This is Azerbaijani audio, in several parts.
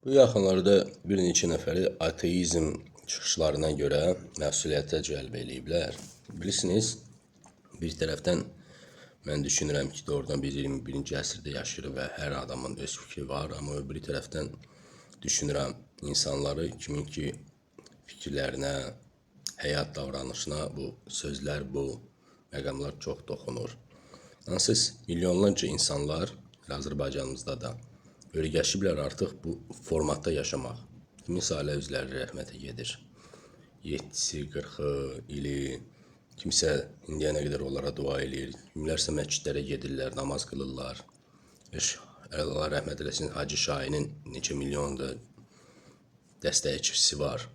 Bu yaxınlarda bir neçə nəfəri ateizm çıxışlarına görə məsuliyyətə cəlb eləyiblər. Bilirsiniz, bir tərəfdən mən düşünürəm ki, doğrudan biz 21-ci əsrdə yaşayırıq və hər adamın öz fikri var. Amma bir tərəfdən düşünürəm, insanları kimin ki fikirlərinə, həyat davranışına bu sözlər, bu məqamlar çox toxunur. Hansız milyonlarca insanlar Azərbaycanımızda da öyrəşiblər artıq bu formatda yaşamaq. Kiminsə ailə üzvləri rəhmətə gedir. 7-si, 40-ı, ili, kimsə indiyənə qədər onlara dua edir. Kimlərsə məscidlərə gedirlər, namaz qılırlar. Allah rəhmət eləsin, Hacı Şahinin neçə milyon da dəstəkçisi var.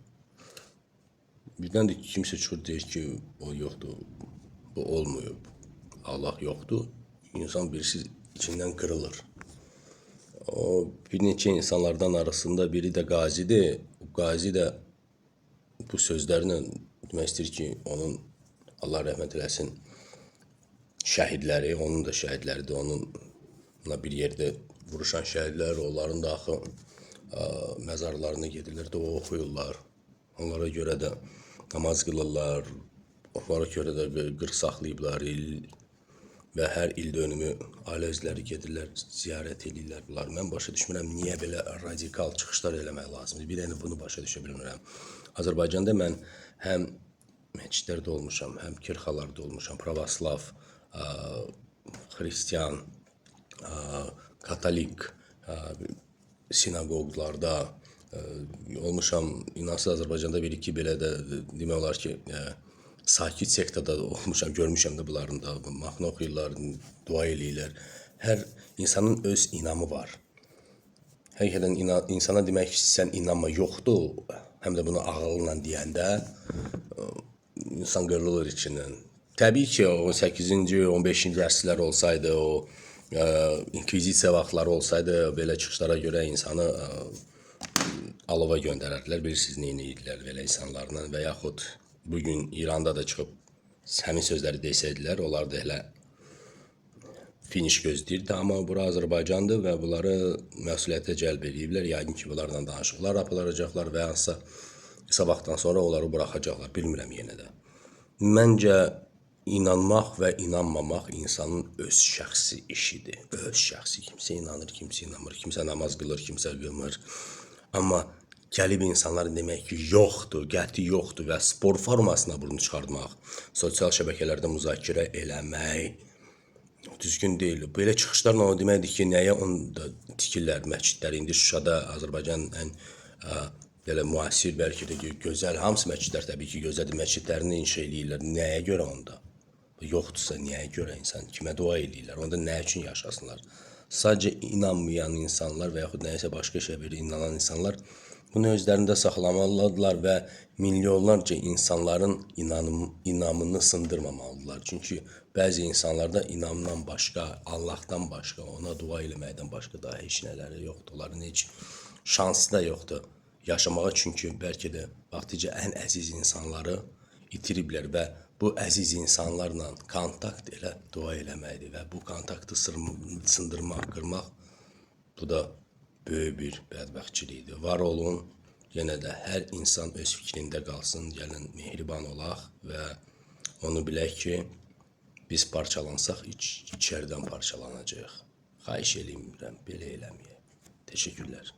Birdən də kimsə çıxır deyir ki, o yoxdur, bu olmuyor, Allah yoxdur. İnsan birisi içindən qırılır. O bir neçə insanlardan arasında biri də qazidir. Qazi də bu sözlərlə demək istəyir ki, onun Allah rəhmət eləsin şəhidləri, onun da şəhidləridir. Onunla bir yerdə vuruşan şəhidlər, onların da axı məzarlarına gedirlər, dua oxuyurlar. Onlara görə də namaz qılırlar. Onlara görə də qırx saxlayıblar və hər il dönümü ailə üzvləri gedirlər, ziyarət edirlər bunlar. Mən başa düşmürəm, niyə belə radikal çıxışlar eləmək lazımdır. Bir dənə bunu başa düşə bilmirəm. Azərbaycanda mən həm məscidlərdə olmuşam, həm kirxalarda olmuşam, pravoslav, xristiyan, katolik sinagoglarda olmuşam. İnansız Azərbaycanda bir-iki belə də demək olar ki, sakit sektada olmuşam, görmüşəm də bunların da mahnı oxuyurlar, dua eləyirlər. Hər insanın öz inamı var. Həqiqətən insana demək ki, sən inanma yoxdur, həm də bunu ağılla deyəndə insan qırılır içindən. Təbii ki, o 8-ci, 15-ci əsrlər olsaydı, o inkvizisiya vaxtları olsaydı, belə çıxışlara görə insanı alova göndərərdilər. Bilirsiniz, nə edirlər belə insanlarla və yaxud bugün İranda da çıxıb həmin sözləri desəydilər, onlar da elə finiş gözləyirdi. Amma bura Azərbaycandır və bunları məsuliyyətə cəlb ediblər. Yəqin ki, bunlarla danışıqlar aparacaqlar və hansısa qısa vaxtdan sonra onları buraxacaqlar. Bilmirəm yenə də. Məncə, inanmaq və inanmamaq insanın öz şəxsi işidir. Öz şəxsi. Kimsə inanır, kimsə inanmır. Kimsə namaz qılır, kimsə qılmır. Amma gəlib insanlar demək ki, yoxdur, qəti yoxdur və spor formasına bunu çıxartmaq, sosial şəbəkələrdə müzakirə eləmək düzgün deyil. Belə çıxışlarla o deməkdir ki, nəyə onda tikirlər məscidləri. İndi Şuşada Azərbaycanın ən belə müasir, bəlkə də gözəl, hamısı məscidlər təbii ki, gözəldir, məscidlərini inşa eləyirlər. Nəyə görə onda? Yoxdursa, nəyə görə insan, kimə dua eləyirlər, onda nə üçün yaşasınlar? Sadəcə inanmayan insanlar və yaxud nəyəsə başqa şeyə inanan insanlar bunu özlərində saxlamalıdırlar və milyonlarca insanların inamını sındırmamalıdırlar. Çünki bəzi insanlarda inamdan başqa, Allahdan başqa, ona dua eləməkdən başqa daha heç nələri yoxdur. Onların heç şansı da yoxdur yaşamağa. Çünki bəlkə də vaxtıca ən əziz insanları itiriblər və bu əziz insanlarla kontakt elə dua eləməkdir və bu kontaktı sındırmaq, qırmaq, bu da böyük bir bədbəxtçilikdir. Var olun, yenə də hər insan öz fikrində qalsın, gəlin mehriban olaq və onu bilək ki, biz parçalansaq, içərdən parçalanacaq. Xahiş eləyirəm, belə eləməyək. Təşəkkürlər.